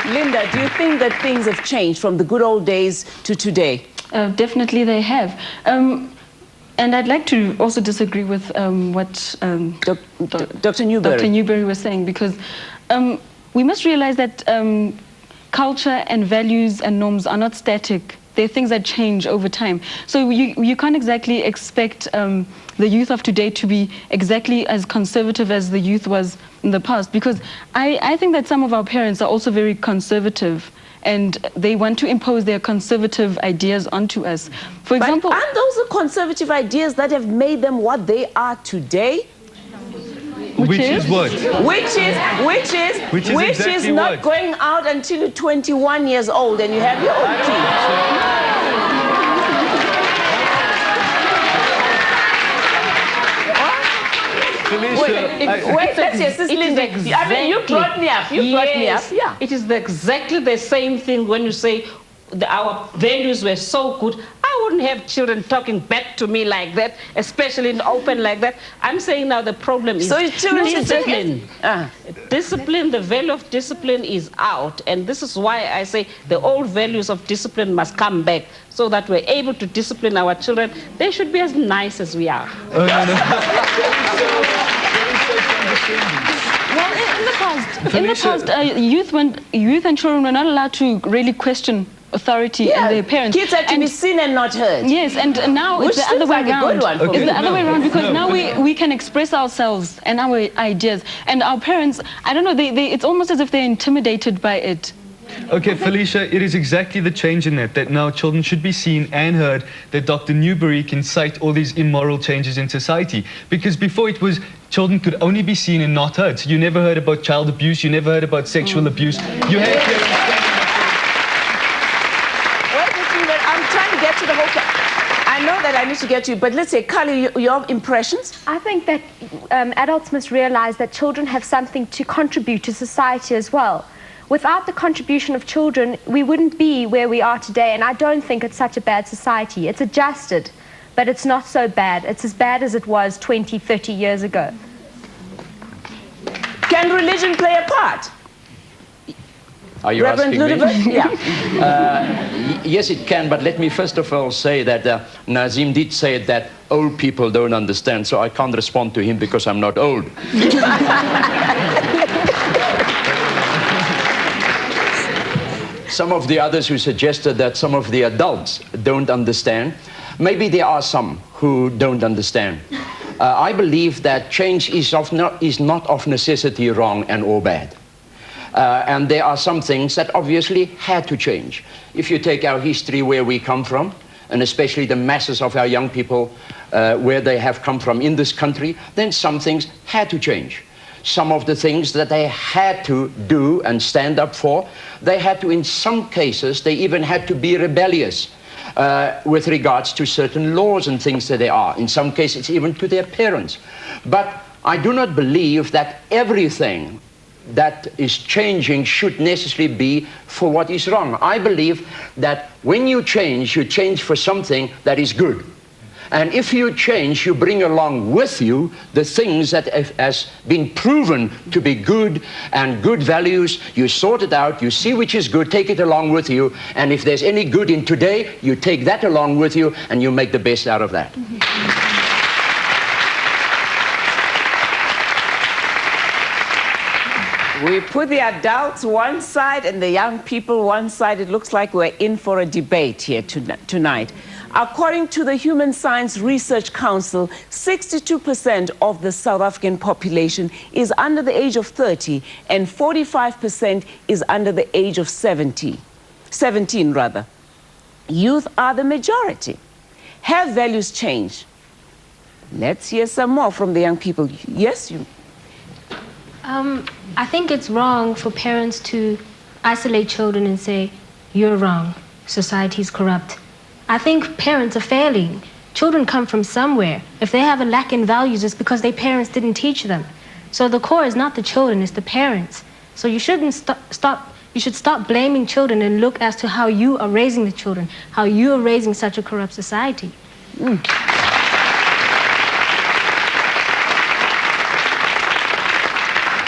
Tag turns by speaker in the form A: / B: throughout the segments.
A: Linda, do you think that things have changed from the good old days to today?
B: Definitely they have. And I'd like to also disagree with what
A: Dr. Newberry.
B: Dr. Newberry was saying, because we must realize that culture and values and norms are not static. They're things that change over time. So you can't exactly expect the youth of today to be exactly as conservative as the youth was in the past, because I think that some of our parents are also very conservative, and they want to impose their conservative ideas onto us. For example,
A: aren't those the conservative ideas that have made them what they are today?
C: Which is what?
A: Which is not going out until you're 21 years old and you have your own key.
C: Felicia,
A: wait, let's hear Sister Linda. I mean, you brought me up. You brought me up. Yeah.
D: It is exactly the same thing when you say our values were so good. I wouldn't have children talking back to me like that, especially in open like that. I'm saying now the problem is discipline. Discipline, the value of discipline is out. And this is why I say the old values of discipline must come back so that we're able to discipline our children. They should be as nice as we are.
B: Well, in the past, youth and children were not allowed to really question authority and their parents.
A: Kids had to be seen and not heard.
B: Yes, and now it's the other way around. It's the other way around, because now we can express ourselves and our ideas. And our parents, I don't know, it's almost as if they're intimidated by it.
C: Okay, Felicia, it is exactly the change in that now children should be seen and heard, that Dr. Newberry can cite all these immoral changes in society. Because before it was children could only be seen and not heard. So you never heard about child abuse, you never heard about sexual abuse. You had
A: I'm trying to get to the whole... I know that I need to get to you, but let's say, Kali, your impressions?
E: I think that adults must realize that children have something to contribute to society as well. Without the contribution of children, we wouldn't be where we are today, and I don't think it's such a bad society. It's adjusted, but it's not so bad. It's as bad as it was 20, 30 years ago.
A: Can religion play a part?
F: Are you
A: Reverend
F: asking me?
A: Yeah.
F: Yes, it can, but let me first of all say that Nazim did say that old people don't understand, so I can't respond to him because I'm not old. Some of the others who suggested that some of the adults don't understand, maybe there are some who don't understand. I believe that change is not of necessity wrong and or bad. And there are some things that obviously had to change. If you take our history where we come from, and especially the masses of our young people where they have come from in this country, then some things had to change. Some of the things that they had to do and stand up for, they had to, in some cases, they even had to be rebellious with regards to certain laws and things that they are. In some cases, even to their parents. But I do not believe that everything that is changing should necessarily be for what is wrong. I believe that when you change for something that is good. And if you change, you bring along with you the things that has been proven to be good and good values. You sort it out, you see which is good, take it along with you. And if there's any good in today, you take that along with you and you make the best out of that.
A: We put the adults one side and the young people one side. It looks like we're in for a debate here tonight. According to the Human Science Research Council, 62% of the South African population is under the age of 30 and 45% is under the age of 17 rather. Youth are the majority. Have values changed? Let's hear some more from the young people. Yes, you.
G: I think it's wrong for parents to isolate children and say, you're wrong, society's corrupt. I think parents are failing. Children come from somewhere. If they have a lack in values, it's because their parents didn't teach them. So the core is not the children, it's the parents. So you shouldn't you should stop blaming children and look as to how you are raising the children, how you are raising such a corrupt society.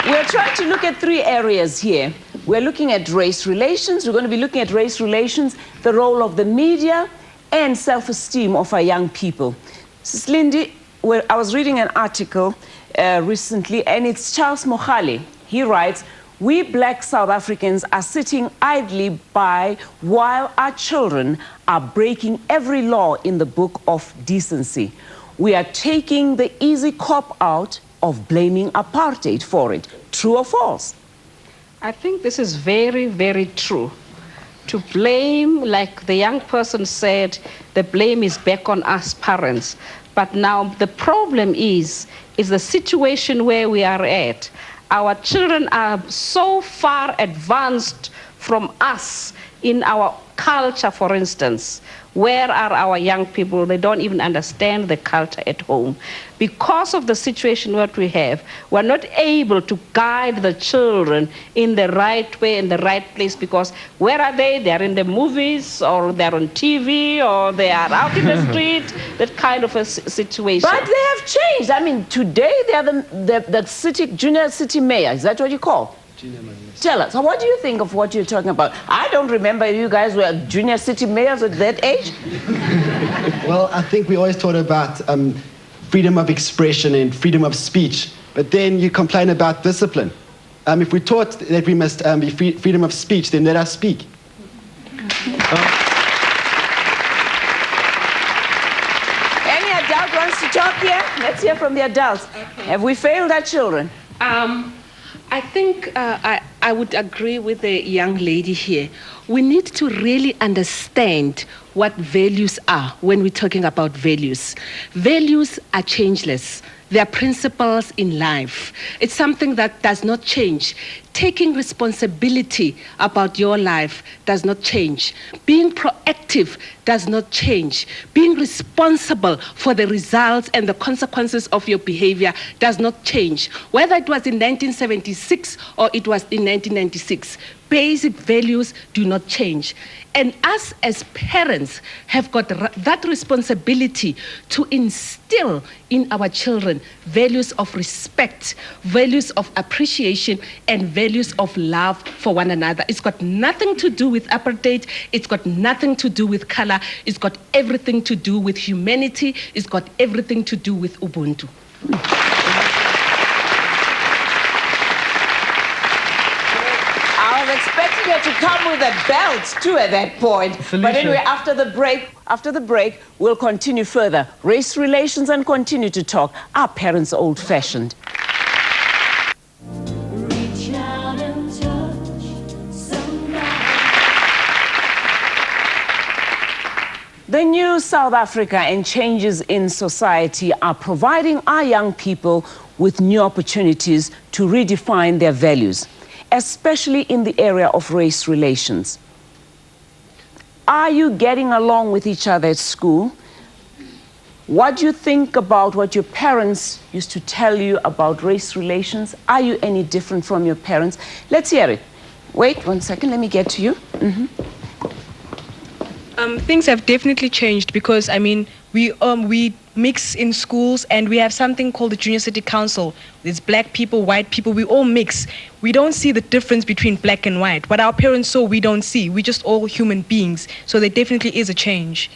A: We're trying to look at three areas here. We're looking at race relations. We're going to be looking at race relations, the role of the media, and self-esteem of our young people. Sis Lindy, I was reading an article recently, and it's Charles Mohale. He writes, "We black South Africans are sitting idly by while our children are breaking every law in the book of decency. We are taking the easy cop out of blaming apartheid for it." True or false?
D: I think this is very, very true. To blame, like the young person said, the blame is back on us parents. But now the problem is the situation where we are at. Our children are so far advanced from us in our culture, for instance. Where are our young people? They don't even understand the culture at home. Because of the situation that we have, we're not able to guide the children in the right way, in the right place, because where are they? They're in the movies, or they're on TV, or they are out in the street, that kind of a situation.
A: But they have changed. I mean, today they are the junior city mayor. Is that what you call? Tell us, what do you think of what you're talking about? I don't remember you guys were junior city mayors at that age.
H: Well, I think we always talk about freedom of expression and freedom of speech, but then you complain about discipline. If we taught that we must be freedom of speech, then let us speak.
A: Any adult wants to talk here? Let's hear from the adults. Okay. Have we failed our children?
I: I think I would agree with the young lady here. We need to really understand what values are when we're talking about values. Values are changeless. They are principles in life. It's something that does not change. Taking responsibility about your life does not change. Being proactive does not change. Being responsible for the results and the consequences of your behavior does not change. Whether it was in 1976 or it was in 1996, basic values do not change. And us as parents have got that responsibility to instill in our children values of respect, values of appreciation, and values of love for one another. It's got nothing to do with apartheid. It's got nothing to do with color. It's got everything to do with humanity. It's got everything to do with Ubuntu.
A: I was expecting her to come with a belt too at that point.
C: Felicia.
A: But anyway, after the break, we'll continue further. Race relations and continue to talk. Are parents old-fashioned?
J: Reach out and touch somebody.
A: The new South Africa and changes in society are providing our young people with new opportunities to redefine their values, especially in the area of race relations. Are you getting along with each other at school? What do you think about what your parents used to tell you about race relations? Are you any different from your parents? Let's hear it. Wait 1 second, let me get to you.
K: Things have definitely changed because, I mean, we mix in schools and we have something called the Junior City Council. There's black people, white people, we all mix. We don't see the difference between black and white. What our parents saw, we don't see. We're just all human beings. So there definitely is a change.